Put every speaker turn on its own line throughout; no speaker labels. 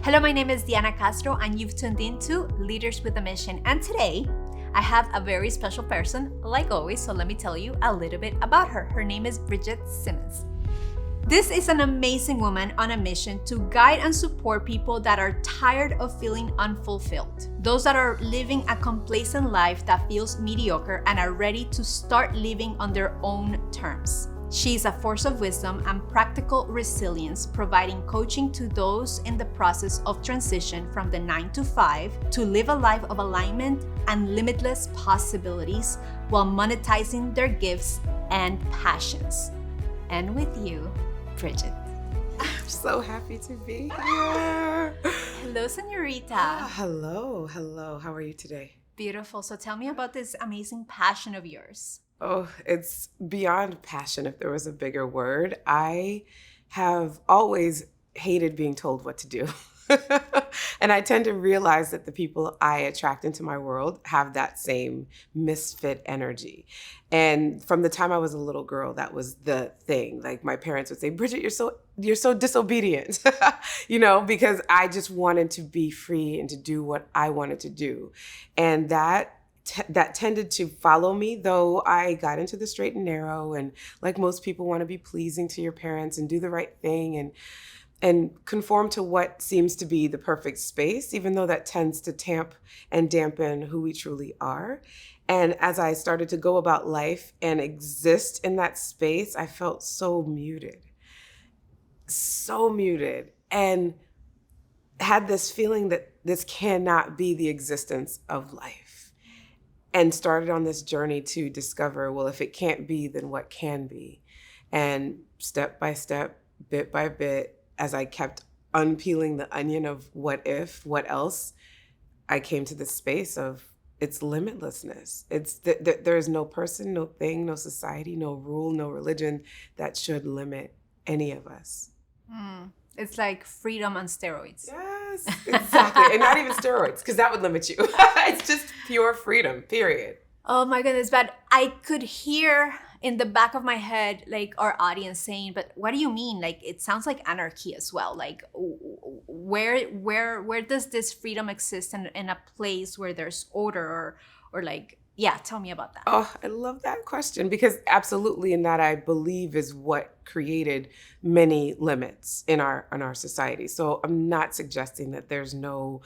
Hello, my name is Diana Castro, and you've tuned into Leaders with a Mission. And today, I have a very special person, like always, so let me tell you a little bit about her. Her name is Bridgette Simmonds. This is an amazing woman on a mission to guide and support people that are tired of feeling unfulfilled. Those that are living a complacent life that feels mediocre and are ready to start living on their own terms. She's a force of wisdom and practical resilience, providing coaching to those in the process of transition from the 9 to 5 to live a life of alignment and limitless possibilities while monetizing their gifts and passions. And with you, Bridgette.
I'm so happy to be here.
Hello, señorita.
Hello. How are you today?
Beautiful. So tell me about this amazing passion of yours.
Oh, it's beyond passion, if there was a bigger word. I have always hated being told what to do. And I tend to realize that the people I attract into my world have that same misfit energy. And from the time I was a little girl, that was the thing. Like my parents would say, Bridgette, you're so disobedient, because I just wanted to be free and to do what I wanted to do. And that tended to follow me, though I got into the straight and narrow, and like most people want to be pleasing to your parents and do the right thing and conform to what seems to be the perfect space, even though that tends to tamp and dampen who we truly are. And as I started to go about life and exist in that space, I felt so muted, and had this feeling that this cannot be the existence of life. And started on this journey to discover, well, if it can't be, then what can be? And step by step, bit by bit, as I kept unpeeling the onion of what if, what else, I came to this space of its limitlessness. It's there is no person, no thing, no society, no rule, no religion that should limit any of us.
It's like freedom on steroids.
Yes, exactly. And not even steroids, because that would limit you. It's just pure freedom, period.
Oh my goodness, but I could hear in the back of my head, like our audience saying, but what do you mean? Like, it sounds like anarchy as well. Like, where does this freedom exist in a place where there's order or like, yeah, tell me about that.
Oh, I love that question, because absolutely, and that I believe is what created many limits in our society. So I'm not suggesting that there's no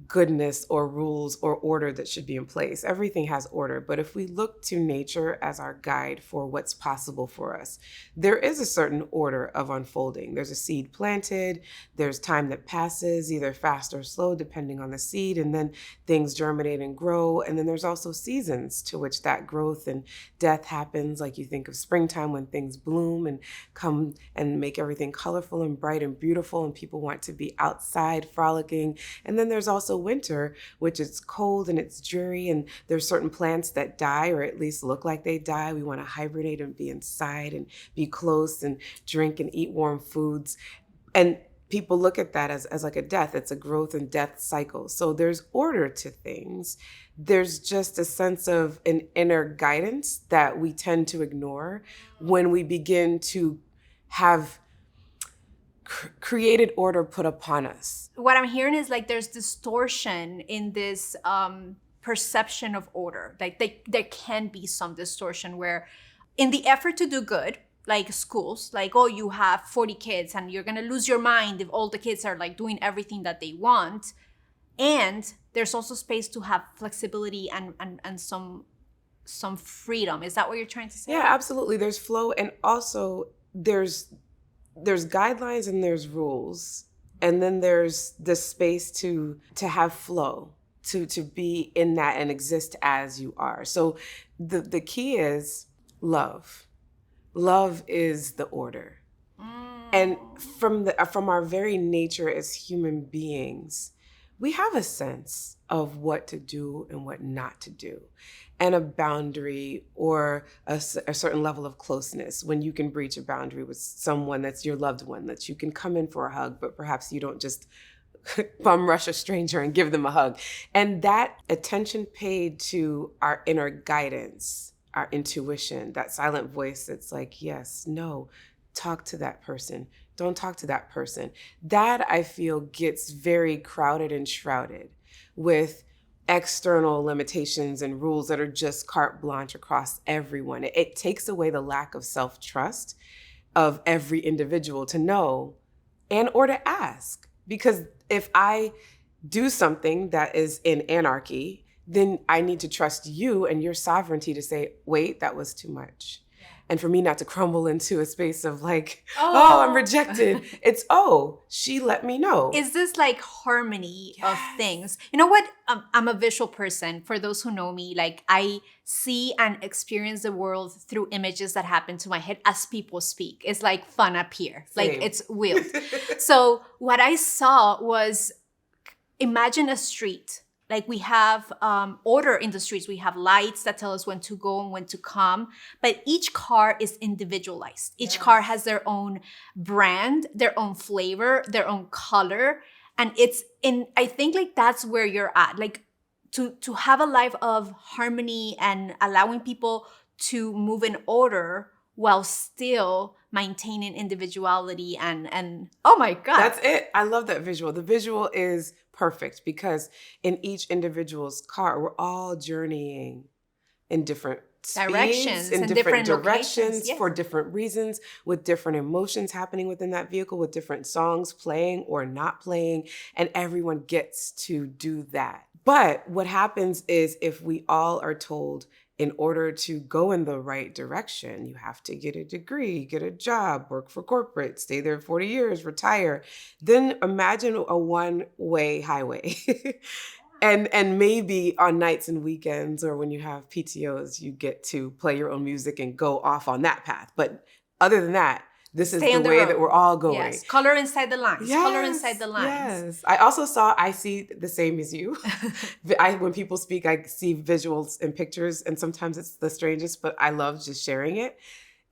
goodness or rules or order that should be in place. Everything has order. But if we look to nature as our guide for what's possible for us, there is a certain order of unfolding. There's a seed planted, there's time that passes, either fast or slow, depending on the seed, and then things germinate and grow. And then there's also seasons to which that growth and death happens. Like you think of springtime when things bloom and come and make everything colorful and bright and beautiful, and people want to be outside frolicking. And then there's also winter, which is cold and it's dreary, and there's certain plants that die, or at least look like they die. We want to hibernate and be inside and be close and drink and eat warm foods. And people look at that as like a death. It's a growth and death cycle. So there's order to things. There's just a sense of an inner guidance that we tend to ignore when we begin to have created order put upon us.
What I'm hearing is like there's distortion in this perception of order. Like there can be some distortion where in the effort to do good, like schools, like, oh, you have 40 kids and you're going to lose your mind if all the kids are like doing everything that they want. And there's also space to have flexibility and some freedom. Is that what you're trying to say?
Yeah, absolutely. There's flow, and also there's guidelines and there's rules, and then there's the space to have flow, to be in that and exist as you are. So the key is love. Love is the order. And from our very nature as human beings, we have a sense of what to do and what not to do, and a boundary or a certain level of closeness when you can breach a boundary with someone that's your loved one, that you can come in for a hug, but perhaps you don't just bum rush a stranger and give them a hug. And that attention paid to our inner guidance, our intuition, that silent voice that's like, yes, no, talk to that person, Don't talk to that person. That I feel gets very crowded and shrouded with external limitations and rules that are just carte blanche across everyone. It takes away the lack of self-trust of every individual to know and or to ask. Because if I do something that is in anarchy, then I need to trust you and your sovereignty to say, wait, that was too much. And for me not to crumble into a space of like, oh, I'm rejected. It's, oh, she let me know.
Is this like harmony of things? You know what? I'm a visual person. For those who know me, like I see and experience the world through images that happen to my head as people speak. It's like fun up here.
Same.
Like it's weird. So what I saw was, imagine a street. Like we have order in the streets. We have lights that tell us when to go and when to come. But each car is individualized. Each car has their own brand, their own flavor, their own color. And I think like that's where you're at. Like to have a life of harmony and allowing people to move in order while still maintaining individuality and oh my God.
That's it. I love that visual. The visual is perfect because in each individual's car, we're all journeying in different
directions,
in different
directions,
for different reasons, with different emotions happening within that vehicle, with different songs playing or not playing, and everyone gets to do that. But what happens is if we all are told, in order to go in the right direction, you have to get a degree, get a job, work for corporate, stay there 40 years, retire. Then imagine a one-way highway. And maybe on nights and weekends or when you have PTOs, you get to play your own music and go off on that path. But other than that, this is the way that we're all going.
Yes. Color inside the lines.
Yes.
Color inside the lines.
Yes. I see the same as you. When people speak, I see visuals and pictures, and sometimes it's the strangest, but I love just sharing it.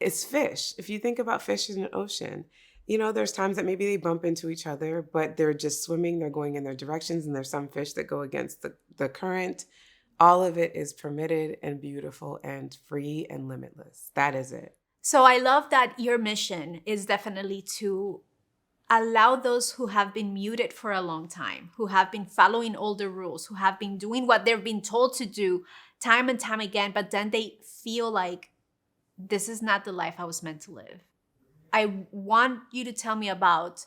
It's fish. If you think about fish in an ocean, you know, there's times that maybe they bump into each other, but they're just swimming, they're going in their directions, and there's some fish that go against the current. All of it is permitted and beautiful and free and limitless. That is it.
So I love that your mission is definitely to allow those who have been muted for a long time, who have been following older rules, who have been doing what they've been told to do time and time again, but then they feel like this is not the life I was meant to live. I want you to tell me about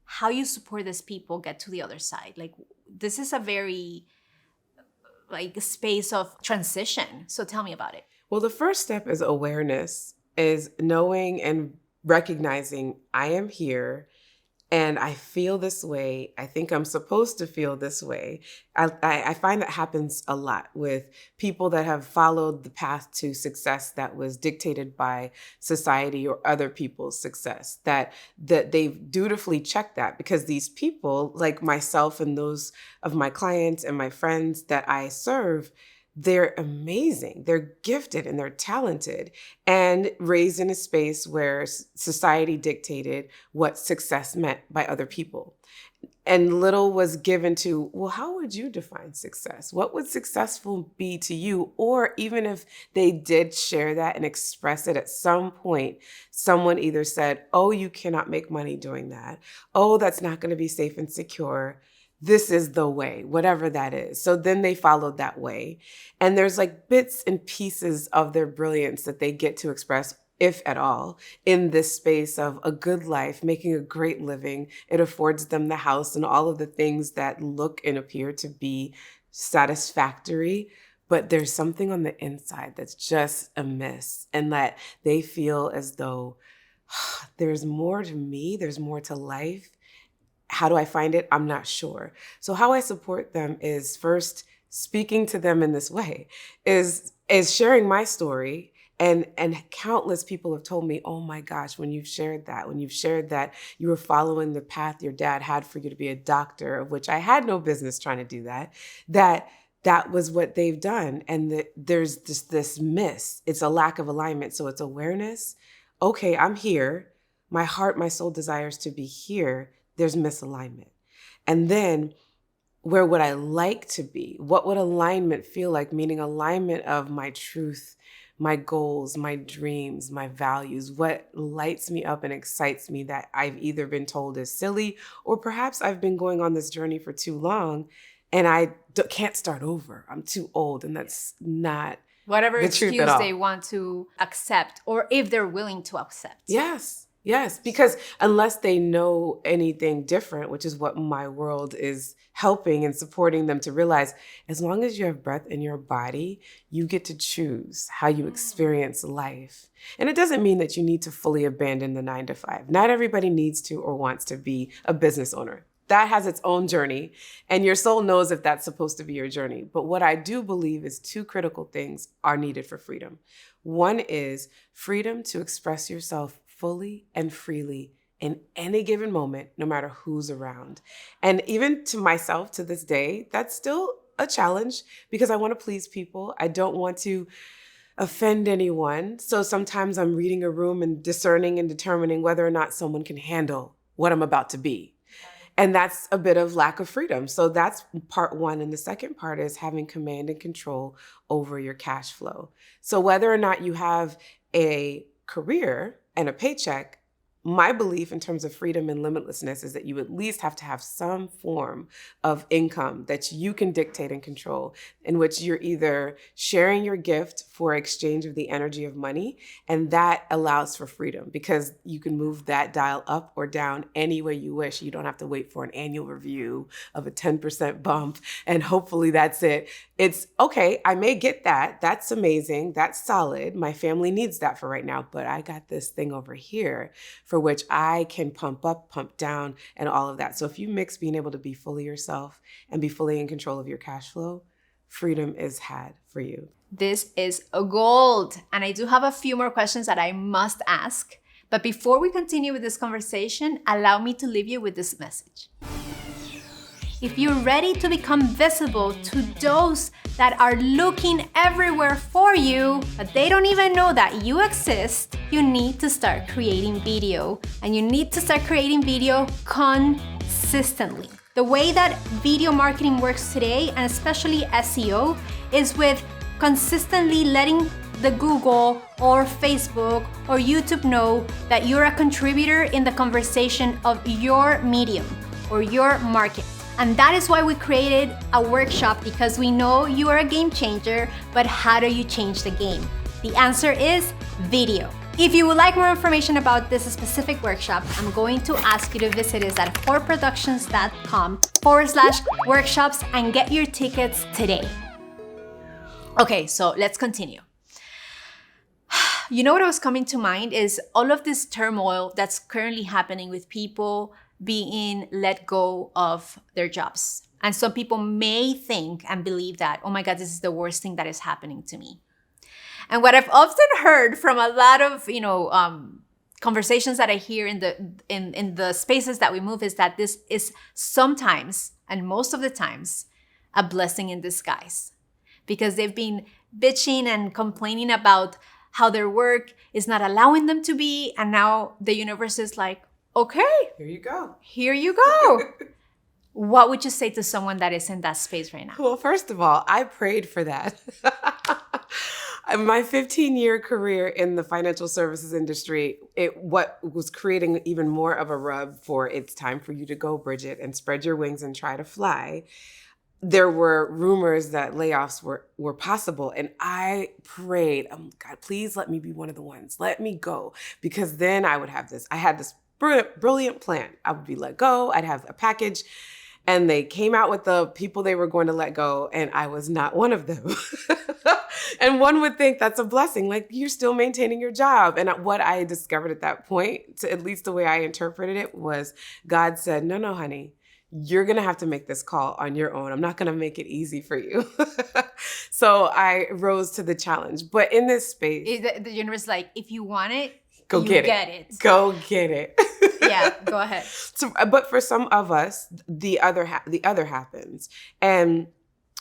how you support these people get to the other side. Like this is a very like space of transition. So tell me about it.
Well, the first step is awareness. Is knowing and recognizing I am here and I feel this way. I think I'm supposed to feel this way. I find that happens a lot with people that have followed the path to success that was dictated by society or other people's success, that they've dutifully checked that because these people, like myself and those of my clients and my friends that I serve, they're amazing. They're gifted and they're talented and raised in a space where society dictated what success meant by other people. And little was given to, well, how would you define success? What would successful be to you? Or even if they did share that and express it at some point, someone either said, oh, you cannot make money doing that. Oh, that's not going to be safe and secure. This is the way, whatever that is. So then they followed that way. And there's like bits and pieces of their brilliance that they get to express, if at all, in this space of a good life, making a great living. It affords them the house and all of the things that look and appear to be satisfactory. But there's something on the inside that's just amiss, and that they feel as though there's more to me, there's more to life. How do I find it? I'm not sure. So how I support them is first speaking to them in this way, is sharing my story. And countless people have told me, oh my gosh, when you've shared that you were following the path your dad had for you to be a doctor, of which I had no business trying to do that was what they've done. And there's just this miss. It's a lack of alignment. So it's awareness. Okay, I'm here. My heart, my soul desires to be here. There's misalignment. And then where would I like to be? What would alignment feel like? Meaning alignment of my truth, my goals, my dreams, my values, what lights me up and excites me that I've either been told is silly, or perhaps I've been going on this journey for too long and can't start over. I'm too old, and that's not
whatever
the truth
excuse
at all.
they want to accept, or if they're willing to accept.
Yes, because unless they know anything different, which is what my world is helping and supporting them to realize, as long as you have breath in your body, you get to choose how you experience life. And it doesn't mean that you need to fully abandon the 9 to 5. Not everybody needs to or wants to be a business owner. That has its own journey, and your soul knows if that's supposed to be your journey. But what I do believe is 2 critical things are needed for freedom. One is freedom to express yourself fully and freely in any given moment, no matter who's around. And even to myself to this day, that's still a challenge because I want to please people. I don't want to offend anyone. So sometimes I'm reading a room and discerning and determining whether or not someone can handle what I'm about to be. And that's a bit of lack of freedom. So that's part one. And the second part is having command and control over your cash flow. So whether or not you have a career and a paycheck, my belief in terms of freedom and limitlessness is that you at least have to have some form of income that you can dictate and control, in which you're either sharing your gift for exchange of the energy of money, and that allows for freedom because you can move that dial up or down any way you wish. You don't have to wait for an annual review of a 10% bump, and hopefully that's it. It's okay, I may get that. That's amazing. That's solid. My family needs that for right now, but I got this thing over here for which I can pump up, pump down, and all of that. So if you mix being able to be fully yourself and be fully in control of your cash flow, freedom is had for you.
This is a gold. And I do have a few more questions that I must ask. But before we continue with this conversation, allow me to leave you with this message. If you're ready to become visible to those that are looking everywhere for you, but they don't even know that you exist, you need to start creating video. And you need to start creating video consistently. The way that video marketing works today, and especially SEO, is with consistently letting the Google or Facebook or YouTube know that you're a contributor in the conversation of your medium or your market. And that is why we created a workshop, because we know you are a game changer, but how do you change the game? The answer is video. If you would like more information about this specific workshop, I'm going to ask you to visit us at forproductions.com/workshops and get your tickets today. Okay, so let's continue. You know what was coming to mind is all of this turmoil that's currently happening with people being let go of their jobs. And some people may think and believe that, oh my God, this is the worst thing that is happening to me. And what I've often heard from a lot of, conversations that I hear in the spaces that we move is that this is sometimes, and most of the times, a blessing in disguise. Because they've been bitching and complaining about how their work is not allowing them to be. And now the universe is like, okay,
Here you go.
here you go. What would you say to someone that is in that space right now?
Well, first of all, I prayed for that. My 15-year career in the financial services industry, what was creating even more of a rub for it's time for you to go, Bridgette, and spread your wings and try to fly. There were rumors that layoffs were possible. And I prayed, oh God, please let me be one of the ones. Let me go. Because then I would have this. I had this brilliant plan. I would be let go. I'd have a package. And they came out with the people they were going to let go. And I was not one of them. And one would think that's a blessing. Like, you're still maintaining your job. And what I discovered at that point, at least the way I interpreted it, was God said, no, honey. You're going to have to make this call on your own. I'm not going to make it easy for you. So I rose to the challenge. But in this space,
The universe is like, if you want it,
go
you
get
it.
Go get it.
Yeah, go ahead.
So, but for some of us, the other happens. And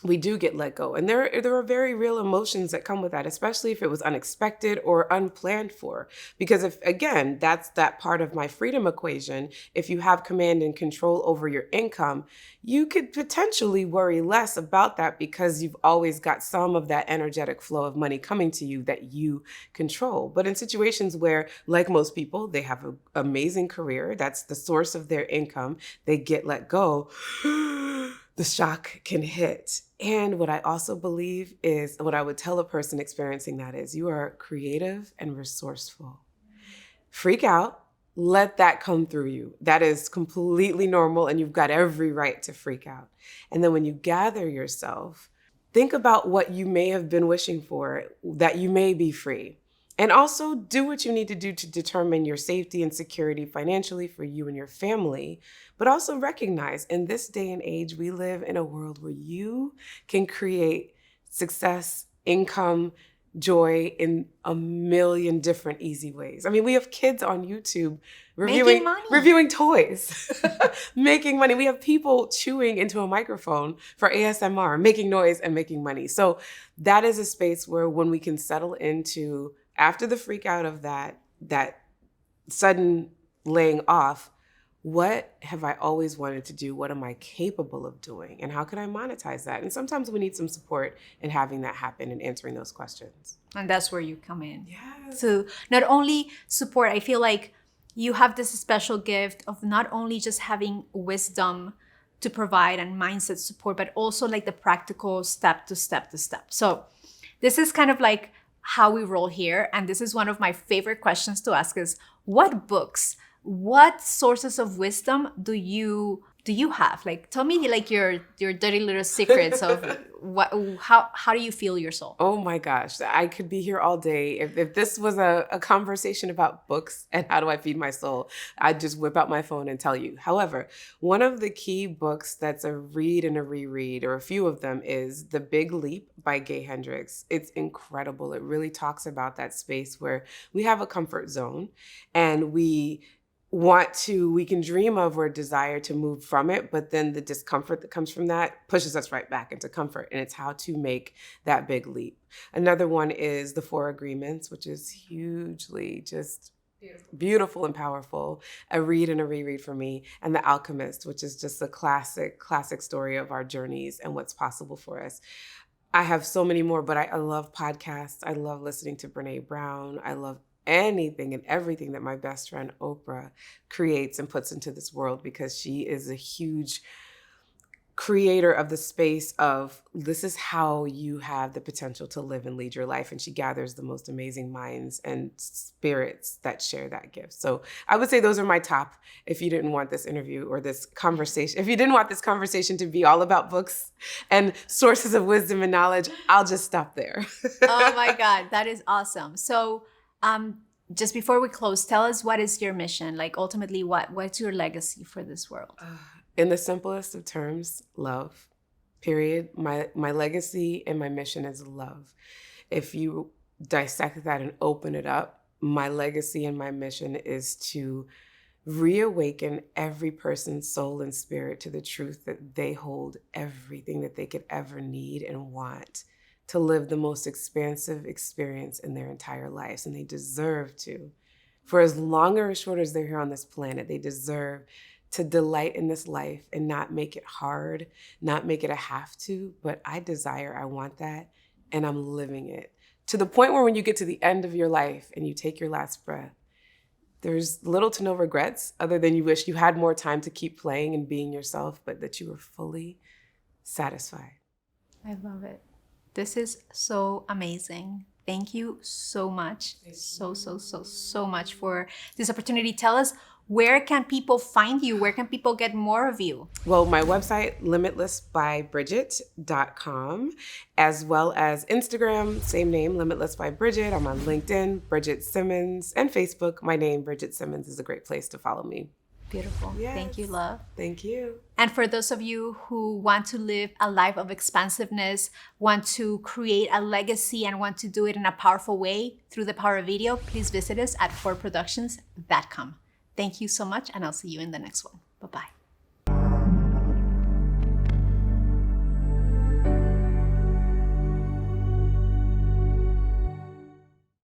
we do get let go. And there are very real emotions that come with that, especially if it was unexpected or unplanned for. Because if, again, that's that part of my freedom equation, if you have command and control over your income, you could potentially worry less about that because you've always got some of that energetic flow of money coming to you that you control. But in situations where, like most people, they have an amazing career, that's the source of their income, they get let go, the shock can hit. And what I also believe is, what I would tell a person experiencing that is, you are creative and resourceful. Freak out, let that come through you. That is completely normal, and you've got every right to freak out. And then when you gather yourself, think about what you may have been wishing for, that you may be free. And also do what you need to do to determine your safety and security financially for you and your family. But also recognize, in this day and age, we live in a world where you can create success, income, joy in a million different easy ways. I mean, we have kids on YouTube reviewing toys, making money. We have people chewing into a microphone for ASMR, making noise and making money. So that is a space where, when we can settle into, after the freak out of that sudden laying off, what have I always wanted to do? What am I capable of doing? And how can I monetize that? And sometimes we need some support in having that happen and answering those questions.
And that's where you come in.
Yes.
So not only support, I feel like you have this special gift of not only just having wisdom to provide and mindset support, but also like the practical step to step. So this is kind of like how we roll here. And this is one of my favorite questions to ask is, what books, what sources of wisdom do you have? Like, tell me like your dirty little secrets of how do you feel your soul?
Oh my gosh, I could be here all day. If this was a conversation about books and how do I feed my soul, I'd just whip out my phone and tell you. However, one of the key books that's a read and a reread, or a few of them, is The Big Leap by Gay Hendricks. It's incredible. It really talks about that space where we have a comfort zone and we can dream of or desire to move from it, but then the discomfort that comes from that pushes us right back into comfort. And it's how to make that big leap. Another one is The Four Agreements, which is hugely just beautiful and powerful. A read and a reread for me. And The Alchemist, which is just a classic story of our journeys and what's possible for us. I have so many more, but I love podcasts. I love listening to Brene Brown. I love anything and everything that my best friend Oprah creates and puts into this world, because she is a huge creator of the space of, this is how you have the potential to live and lead your life. And she gathers the most amazing minds and spirits that share that gift. So I would say those are my top, if you didn't want this interview or this conversation, if you didn't want this conversation to be all about books and sources of wisdom and knowledge, I'll just stop there.
Oh my God, that is awesome. So just before we close, tell us, what is your mission? Like, ultimately, what's your legacy for this world?
In the simplest of terms, love, period. My legacy and my mission is love. If you dissect that and open it up, my legacy and my mission is to reawaken every person's soul and spirit to the truth that they hold everything that they could ever need and want to live the most expansive experience in their entire lives. And they deserve to. For as long or as short as they're here on this planet, they deserve to delight in this life and not make it hard, not make it a have to, but I want that, and I'm living it. To the point where when you get to the end of your life and you take your last breath, there's little to no regrets other than you wish you had more time to keep playing and being yourself, but that you were fully satisfied.
I love it. This is so amazing. Thank you so much. So much for this opportunity. Tell us, where can people find you? Where can people get more of you?
Well, my website, limitlessbybridgette.com, as well as Instagram, same name, Limitless by Bridgette. I'm on LinkedIn, Bridgette Simmonds, and Facebook. My name, Bridgette Simmonds, is a great place to follow me.
Beautiful. Yes. Thank you, love.
Thank you.
And for those of you who want to live a life of expansiveness, want to create a legacy, and want to do it in a powerful way through the power of video, please visit us at 4productions.com. Thank you so much, and I'll see you in the next one. Bye-bye.